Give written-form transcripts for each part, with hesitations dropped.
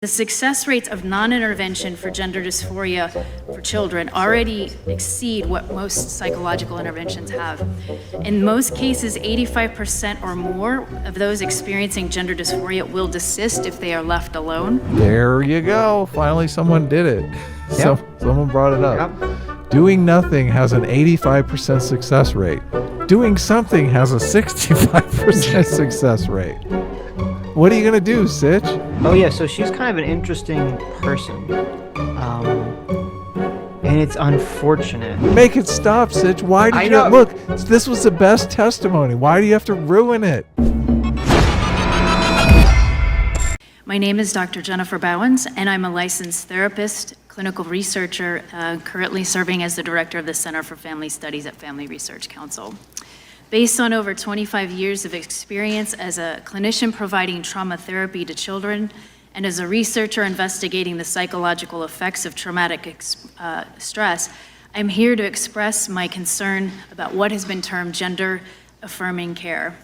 The success rates of non-intervention for gender dysphoria for children already exceed what most psychological interventions have. In most cases, 85% or more of those experiencing gender dysphoria will desist if they are left alone. There you go. Finally, someone did it. Yep. So someone brought it up. Yep. Doing nothing has an 85% success rate. Doing something has a 65% success rate. What are you going to do, Sitch? Oh, yeah, so she's kind of an interesting person. And it's unfortunate. Make it stop, Sitch. Why did you... Look, this was the best testimony. Why do you have to ruin it? My name is Dr. Jennifer Bowens, and I'm a licensed therapist, clinical researcher, currently serving as the director of the Center for Family Studies at Family Research Council. Based on over 25 years of experience as a clinician providing trauma therapy to children and as a researcher investigating the psychological effects of traumatic stress, I'm here to express my concern about what has been termed gender-affirming care.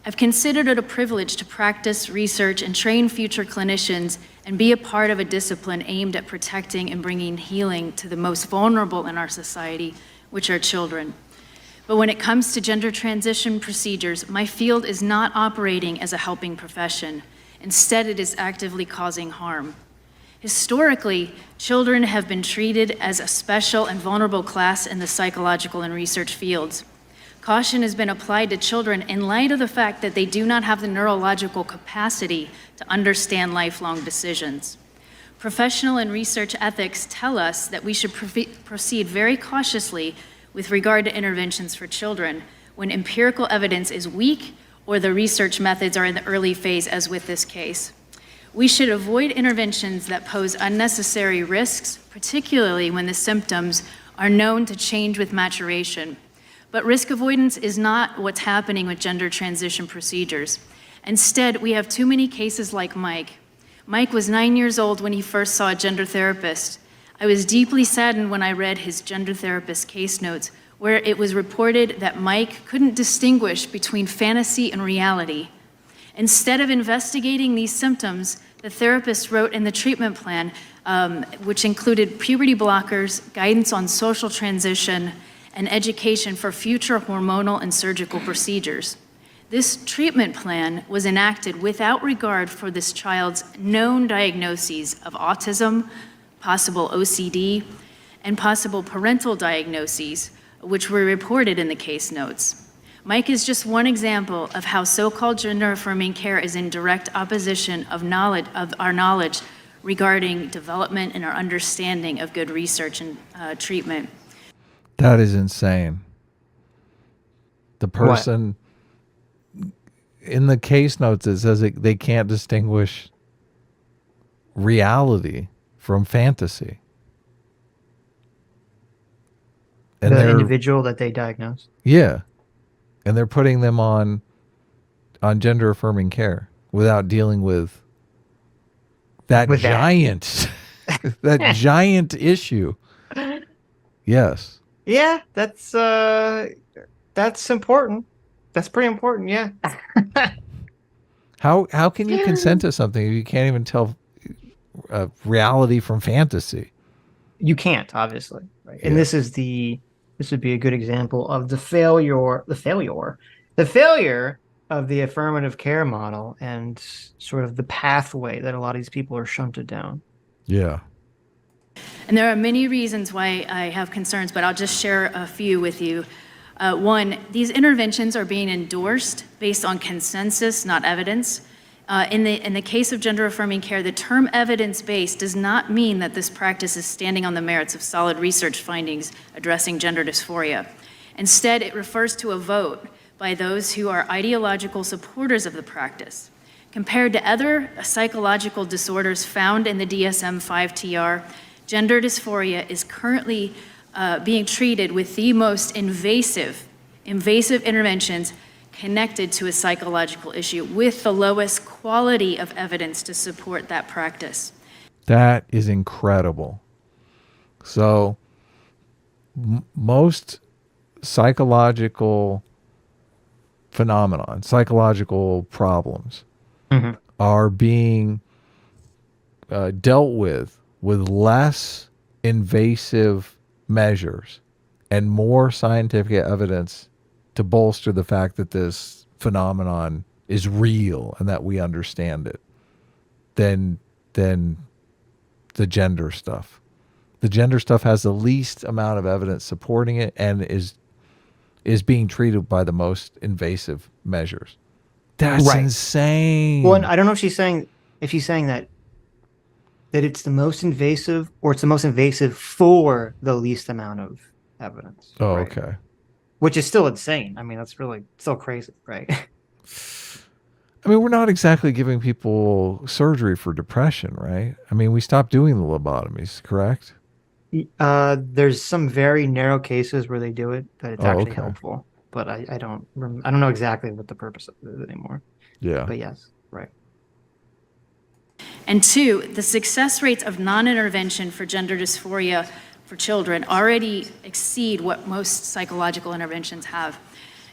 I've considered it a privilege to practice, research, and train future clinicians and be a part of a discipline aimed at protecting and bringing healing to the most vulnerable in our society, which are children. But when it comes to gender transition procedures, my field is not operating as a helping profession. Instead, it is actively causing harm. Historically, children have been treated as a special and vulnerable class in the psychological and research fields. Caution has been applied to children in light of the fact that they do not have the neurological capacity to understand lifelong decisions. Professional and research ethics tell us that we should proceed very cautiously with regard to interventions for children when empirical evidence is weak or the research methods are in the early phase, as with this case. We should avoid interventions that pose unnecessary risks, particularly when the symptoms are known to change with maturation. But risk avoidance is not what's happening with gender transition procedures. Instead, we have too many cases like Mike. Mike was 9 years old when he first saw a gender therapist. I was deeply saddened when I read his gender therapist case notes, where it was reported that Mike couldn't distinguish between fantasy and reality. Instead of investigating these symptoms, the therapist wrote in the treatment plan, which included puberty blockers, guidance on social transition, and education for future hormonal and surgical procedures. This treatment plan was enacted without regard for this child's known diagnoses of autism, possible OCD, and possible parental diagnoses, which were reported in the case notes. Mike is just one example of how so-called gender-affirming care is in direct opposition of our knowledge regarding development and our understanding of good research and treatment. That is insane. The person in the case notes, it says they can't distinguish reality from fantasy. And the individual that they diagnosed? Yeah. And they're putting them on gender affirming care without dealing with that giant that giant issue. Yes. Yeah, that's important. That's pretty important, yeah. How can you consent to something if you can't even tell reality from fantasy? You can't, obviously, right? Yeah. And this would be a good example of the failure of the affirmative care model and sort of the pathway that a lot of these people are shunted down. Yeah. And there are many reasons why I have concerns, but I'll just share a few with you. One, these interventions are being endorsed based on consensus, not evidence. In the case of gender-affirming care, the term evidence-based does not mean that this practice is standing on the merits of solid research findings addressing gender dysphoria. Instead, it refers to a vote by those who are ideological supporters of the practice. Compared to other psychological disorders found in the DSM-5 TR, gender dysphoria is currently being treated with the most invasive interventions connected to a psychological issue with the lowest quality of evidence to support that practice. That is incredible. So most psychological phenomenon, psychological problems are being dealt with less invasive measures and more scientific evidence to bolster the fact that this phenomenon is real and that we understand it than the gender stuff. The gender stuff has the least amount of evidence supporting it and is being treated by the most invasive measures. That's Right. insane. Well, and I don't know if she's saying that it's the most invasive or it's the most invasive for the least amount of evidence. Oh, right? okay. Which is still insane. I mean, that's really still crazy, right? I mean, we're not exactly giving people surgery for depression, right? I mean, we stopped doing the lobotomies, correct? There's some very narrow cases where they do it that it's actually okay. helpful, but I don't know exactly what the purpose of it is anymore. Yeah. But yes, right. And 2, the success rates of non-intervention for gender dysphoria for children already exceed what most psychological interventions have.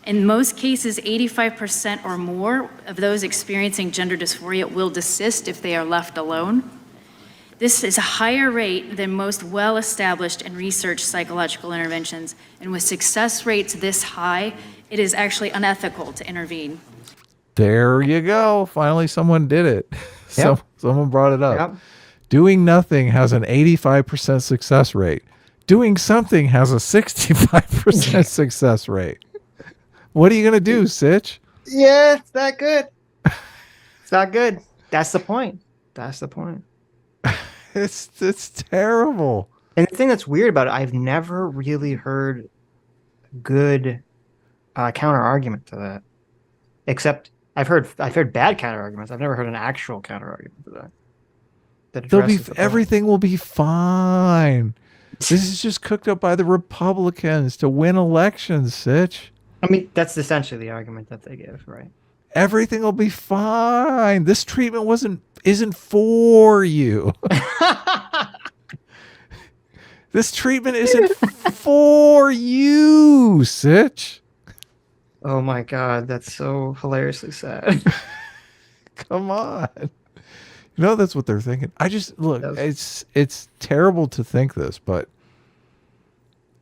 In most cases, 85% or more of those experiencing gender dysphoria will desist if they are left alone. This is a higher rate than most well-established and researched psychological interventions, and with success rates this high, it is actually unethical to intervene. There you go. Finally, someone did it. Yep. Someone brought it up. Yep. Doing nothing has an 85% success rate. Doing something has a 65% success rate. What are you going to do, Sitch? Yeah, it's not good. It's not good. That's the point. That's the point. It's terrible. And the thing that's weird about it, I've never really heard good counter argument to that. Except I've heard bad counter arguments. I've never heard an actual counter argument to that. Everything will be fine. This is just cooked up by the Republicans to win elections, Sitch. I mean, that's essentially the argument that they give, right? Everything will be fine. This treatment isn't for you. This treatment isn't for you, Sitch. Oh my God, that's so hilariously sad. Come on. You know that's what they're thinking. Look, it's terrible to think this, but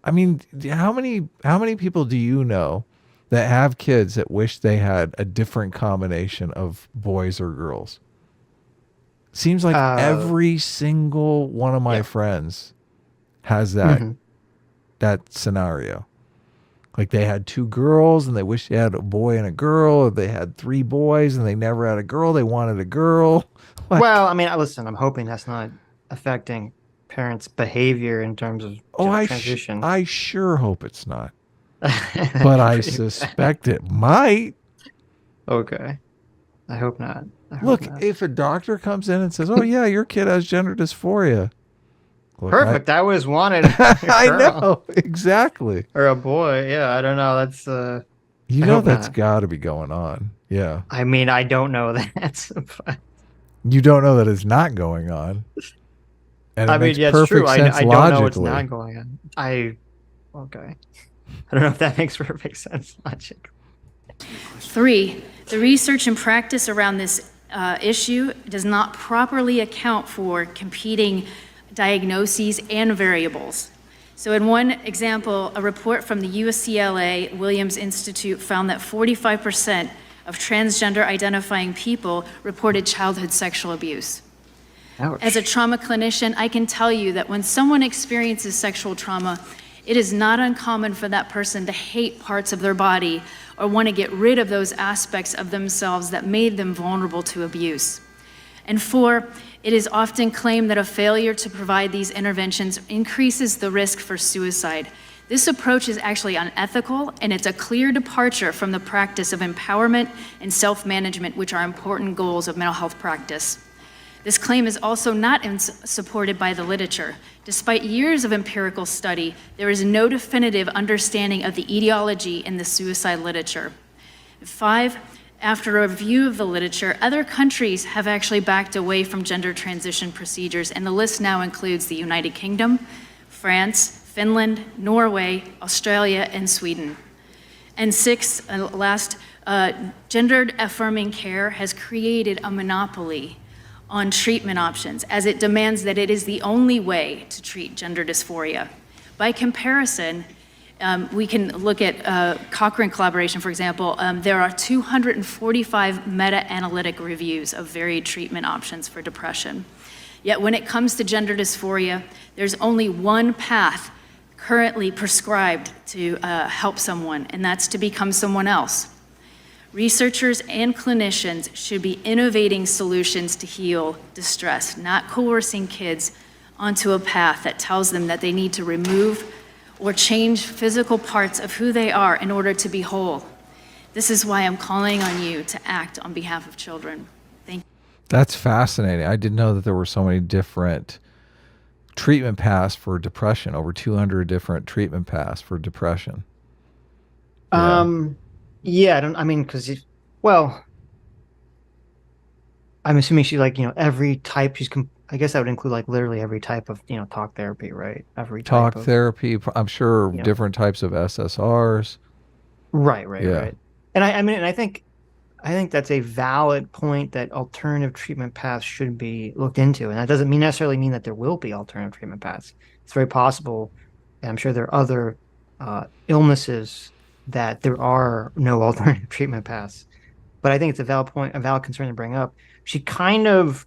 I mean, how many people do you know that have kids that wish they had a different combination of boys or girls? Seems like every single one of my friends has that scenario. Like they had 2 girls and they wish they had a boy and a girl, or they had 3 boys and they never had a girl. They wanted a girl. Well, I mean, listen, I'm hoping that's not affecting parents' behavior in terms of transition. I sure hope it's not. But I suspect it might. Okay. I hope not. Look, if a doctor comes in and says, "Oh yeah, your kid has gender dysphoria." Look, perfect. I always wanted I know. Exactly. Or a boy. Yeah, I don't know. That's that's got to be going on. Yeah. I mean, I don't know that. But you don't know that it's not going on. And I mean, yeah, it's true. I don't know it's not going on. Okay. I don't know if that makes perfect sense logically. 3, the research and practice around this issue does not properly account for competing diagnoses and variables. So in one example, a report from the UCLA Williams Institute found that 45% of transgender identifying people reported childhood sexual abuse. Ouch. As a trauma clinician, I can tell you that when someone experiences sexual trauma, it is not uncommon for that person to hate parts of their body or want to get rid of those aspects of themselves that made them vulnerable to abuse. And 4, it is often claimed that a failure to provide these interventions increases the risk for suicide. This approach is actually unethical, and it's a clear departure from the practice of empowerment and self-management, which are important goals of mental health practice. This claim is also not supported by the literature. Despite years of empirical study, there is no definitive understanding of the etiology in the suicide literature. 5, after a review of the literature, other countries have actually backed away from gender transition procedures, and the list now includes the United Kingdom, France, Finland, Norway, Australia, and Sweden. And 6, gendered affirming care has created a monopoly on treatment options, as it demands that it is the only way to treat gender dysphoria. By comparison, we can look at Cochrane collaboration, for example. There are 245 meta-analytic reviews of varied treatment options for depression. Yet when it comes to gender dysphoria, there's only one path currently prescribed to help someone, and that's to become someone else. Researchers and clinicians should be innovating solutions to heal distress, not coercing kids onto a path that tells them that they need to remove or change physical parts of who they are in order to be whole. This is why I'm calling on you to act on behalf of children. Thank you. That's fascinating. I didn't know that there were so many different treatment paths for depression, over 200 different treatment paths for depression. Yeah, well, I'm assuming she's like, every type I guess that would include like literally every type of, talk therapy, right? Every Talk type of therapy, I'm sure know. different types of SSRs. Right, Yeah. right. And I think that's a valid point that alternative treatment paths should be looked into. And that doesn't necessarily mean that there will be alternative treatment paths. It's very possible, and I'm sure there are other illnesses that there are no alternative treatment paths. But I think it's a valid point, a valid concern to bring up. She kind of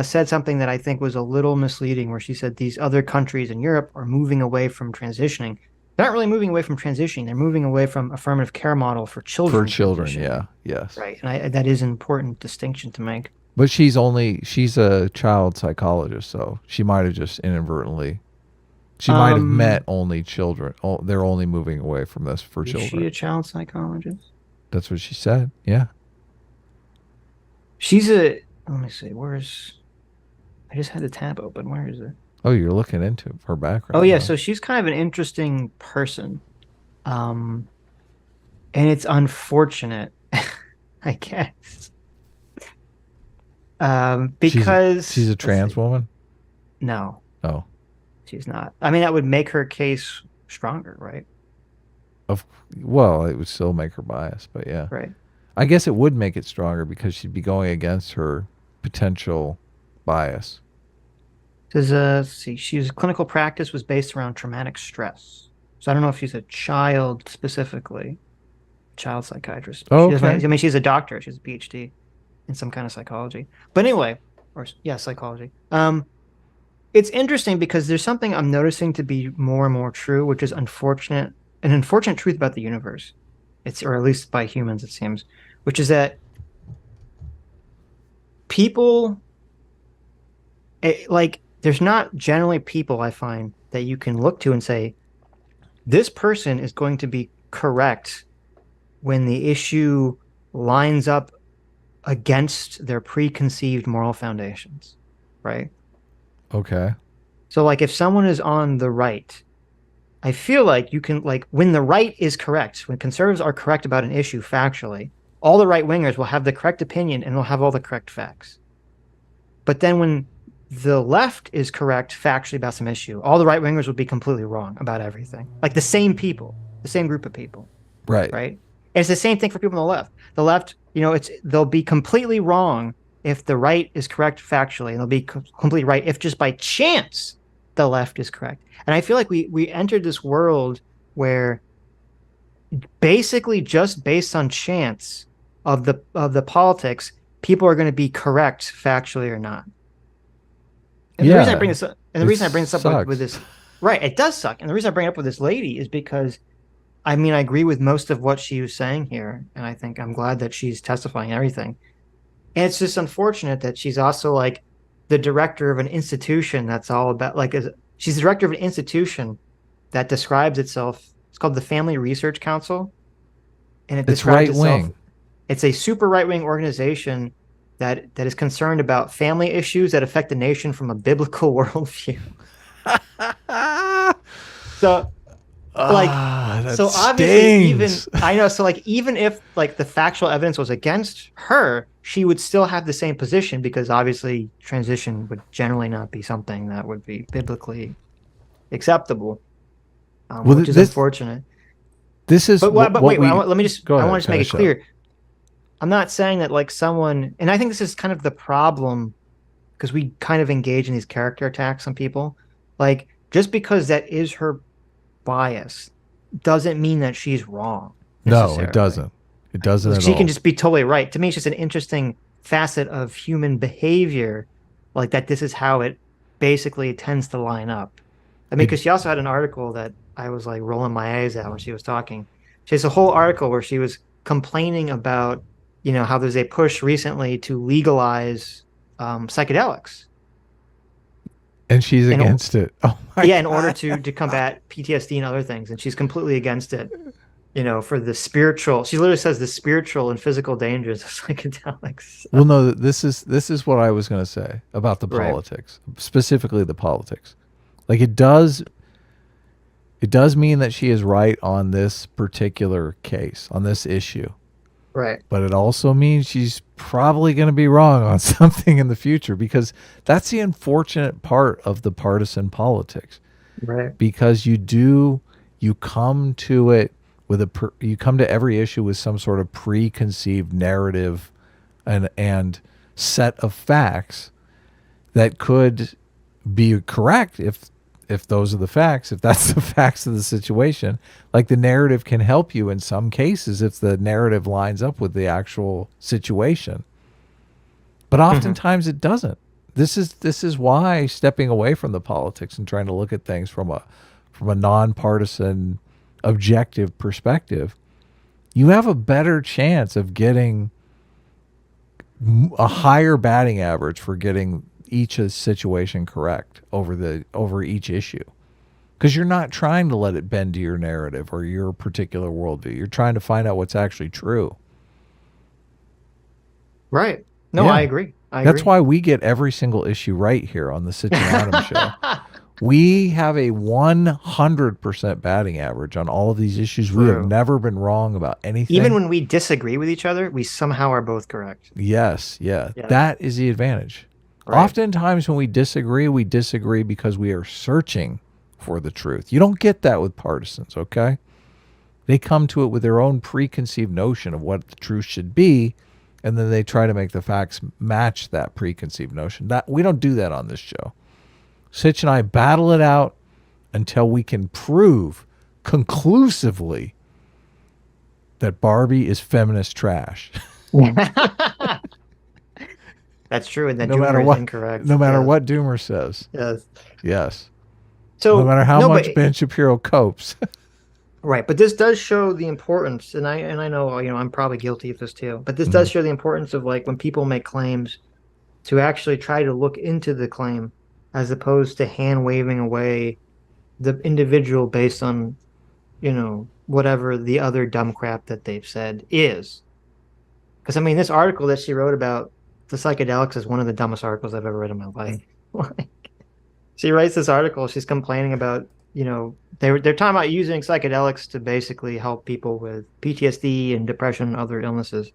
said something that I think was a little misleading, where she said these other countries in Europe are moving away from transitioning. They're not really moving away from transitioning. They're moving away from affirmative care model for children. For children, yeah, yes. Right, and that is an important distinction to make. But she's a child psychologist, so she might have just inadvertently, she might have meant only children. Oh, they're only moving away from this for children. Is she a child psychologist? That's what she said, yeah. Let me see, I just had the tab open. Where is it? Oh, you're looking into her background. Oh, yeah, huh? so she's kind of an interesting person. And it's unfortunate, I guess. Because she's a trans woman? No, Oh. she's not. I mean, that would make her case stronger, right? Well, it would still make her biased, but yeah. Right. I guess it would make it stronger because she'd be going against her potential bias. Let's see, she's clinical practice was based around traumatic stress. So I don't know if she's a child specifically, child psychiatrist. Oh, okay. I mean, she's a doctor. She has a PhD in some kind of psychology. But anyway, psychology. It's interesting because there's something I'm noticing to be more and more true, which is an unfortunate truth about the universe. Or at least by humans, it seems, which is that people, there's not generally people, I find, that you can look to and say, this person is going to be correct when the issue lines up against their preconceived moral foundations, right? Okay. So, like, if someone is on the right, I feel like you can, when the right is correct, when conservatives are correct about an issue factually, all the right-wingers will have the correct opinion and they'll have all the correct facts. But then when the left is correct factually about some issue, all the right-wingers would be completely wrong about everything. Like the same people, the same group of people. Right. Right? And it's the same thing for people on the left. The left, they'll be completely wrong if the right is correct factually, and they'll be completely right if just by chance the left is correct. And I feel like we entered this world where basically just based on chance of the politics, people are going to be correct factually or not. And the reason I bring this up, with this, right, it does suck. And the reason I bring it up with this lady is because, I mean, I agree with most of what she was saying here, and I think I'm glad that she's testifying and everything. And it's just unfortunate that she's also like the director of an institution that's all about she's the director of an institution that describes itself. It's called the Family Research Council, and it's right wing. It's a super right wing organization that is concerned about family issues that affect the nation from a biblical worldview. So obviously, even if the factual evidence was against her, she would still have the same position, because obviously transition would generally not be something that would be biblically acceptable, which is unfortunate. This is. But wait, I want to make it clear. Up. I'm not saying that someone, and I think this is kind of the problem because we kind of engage in these character attacks on people. Like, just because that is her bias doesn't mean that she's wrong No, it necessarily. doesn't. It doesn't at She can all. just be totally right. To me, it's just an interesting facet of human behavior, like that this is how it basically tends to line up. I mean, It, because she also had an article that I was like rolling my eyes at when she was talking. She has a whole article where she was complaining about, how there's a push recently to legalize psychedelics. and she's And against it. Oh my yeah, in order God. to combat PTSD and other things, and she's completely against it. For the spiritual, she literally says the spiritual and physical dangers of psychedelics. Well, no, this is what I was going to say about the Right, politics, specifically the politics. Like it does mean that she is right on this particular case, on this issue. right, But it also means she's probably going to be wrong on something in the future, because that's the unfortunate part of the partisan politics. right. Because you come to it with you come to every issue with some sort of preconceived narrative and set of facts that could be correct if those are the facts, if that's the facts of the situation. Like, the narrative can help you in some cases if the narrative lines up with the actual situation. But oftentimes it doesn't. This is why stepping away from the politics and trying to look at things from a nonpartisan, objective perspective, you have a better chance of getting a higher batting average for getting each situation correct over each issue, because you're not trying to let it bend to your narrative or your particular worldview. You're trying to find out what's actually true. Right. No, Yeah. I agree. That's why we get every single issue right here on the Sitch and Adam show. We have a 100% batting average on all of these issues. We have True. never been wrong about anything. Even when we disagree with each other, we somehow are both correct. Yes, yeah. Yeah. That is the advantage. Right. Oftentimes when we disagree because we are searching for the truth. You don't get that with partisans, okay? They come to it with their own preconceived notion of what the truth should be, and then they try to make the facts match that preconceived notion. That we don't do that on this show. Sitch and I battle it out until we can prove conclusively that Barbie is feminist trash. That's true, and that No Doomer matter is what, incorrect. no matter Yes. what Doomer says. Yes. Yes. So No matter how no, much but Ben Shapiro copes. right, but this does show the importance, and I know I'm probably guilty of this too, but this does show the importance of, like, when people make claims, to actually try to look into the claim as opposed to hand waving away the individual based on whatever the other dumb crap that they've said is. Because I mean, this article that she wrote about the psychedelics is one of the dumbest articles I've ever read in my life. Like, she writes this article, she's complaining about, they're talking about using psychedelics to basically help people with PTSD and depression and other illnesses.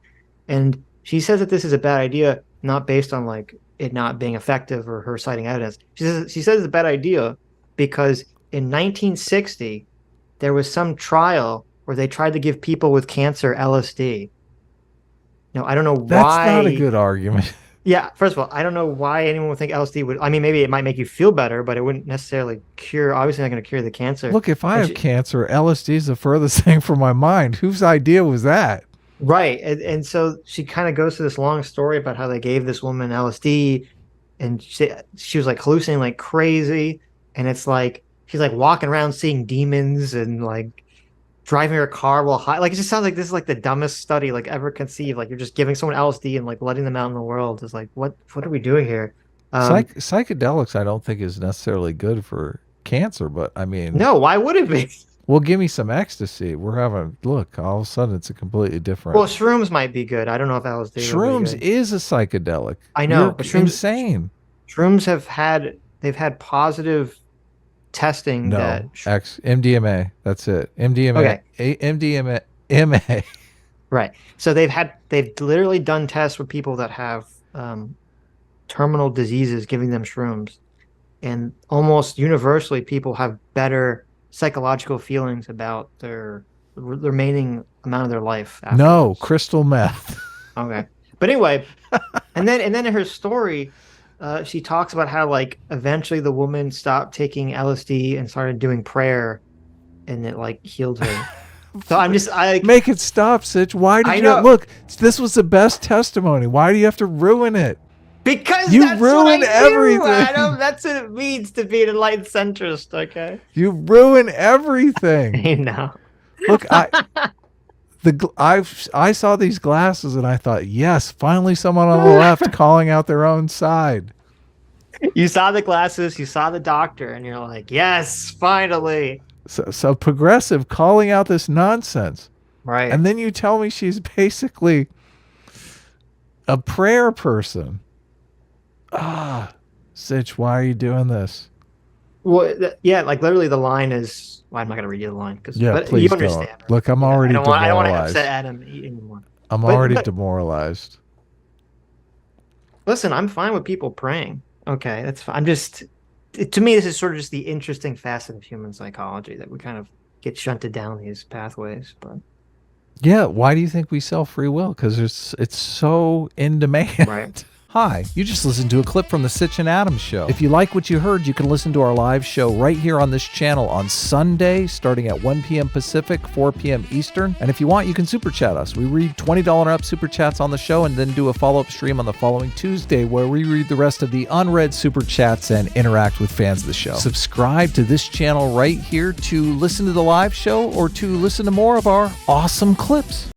And she says that this is a bad idea, not based on, like, it not being effective or her citing evidence. She says it's a bad idea because in 1960 there was some trial where they tried to give people with cancer LSD. Now, I don't know That's why. not a good argument. Yeah, first of all, I don't know why anyone would think LSD would. I mean, maybe it might make you feel better, but it wouldn't necessarily cure. Obviously, not going to cure the cancer. Look, if I And have cancer, LSD is the furthest thing from my mind. Whose idea was that? Right. And so she kind of goes through this long story about how they gave this woman LSD, and she was like hallucinating like crazy. And it's like she's like walking around seeing demons and like driving her car while high. Like, it just sounds like this is like the dumbest study like ever conceived. Like, you're just giving someone LSD and like letting them out in the world. It's like, what are we doing here? Psychedelics, I don't think is necessarily good for cancer, but I mean, No, why would it be? well, give me some ecstasy. We're having look. All of a sudden, it's a completely different. Well, shrooms might be good. I don't know if LSD would be Shrooms good. is a psychedelic. I know, You're but shrooms insane. shrooms they've had positive testing No, that MDMA. That's it. MDMA. Okay. MDMA. MA. right. So they've literally done tests with people that have terminal diseases, giving them shrooms, and almost universally people have better psychological feelings about their remaining amount of their life No, afterwards. crystal meth. Okay. But anyway, and then in her story, She talks about how like eventually the woman stopped taking LSD and started doing prayer, and it like healed her. So I Make it stop, Sitch. Why did I you know. look? This was the best testimony. Why do you have to ruin it? Because You that's ruin what I do, everything. Adam. That's what it means to be an enlightened centrist. Okay. You ruin everything. I know. Look, I saw these glasses and I thought, yes, finally someone on the left calling out their own side. You saw the glasses, you saw the doctor, and you're like, yes, finally. So progressive calling out this nonsense. Right. And then you tell me she's basically a prayer person. Sitch, why are you doing this? Well, yeah, like literally the line is. Well, I'm not going to read you the line because Please you understand. don't. Look, I'm already demoralized. I don't want to upset Adam anymore. I'm already demoralized. Listen, I'm fine with people praying. Okay, that's fine. I'm just. To me, this is sort of just the interesting facet of human psychology that we kind of get shunted down these pathways. But yeah, why do you think we sell free will? Because it's so in demand. right. Hi, you just listened to a clip from the Sitch and Adams show. If you like what you heard, you can listen to our live show right here on this channel on Sunday, starting at 1 p.m. Pacific, 4 p.m. Eastern. And if you want, you can super chat us. We read $20 and up super chats on the show and then do a follow-up stream on the following Tuesday where we read the rest of the unread super chats and interact with fans of the show. Subscribe to this channel right here to listen to the live show or to listen to more of our awesome clips.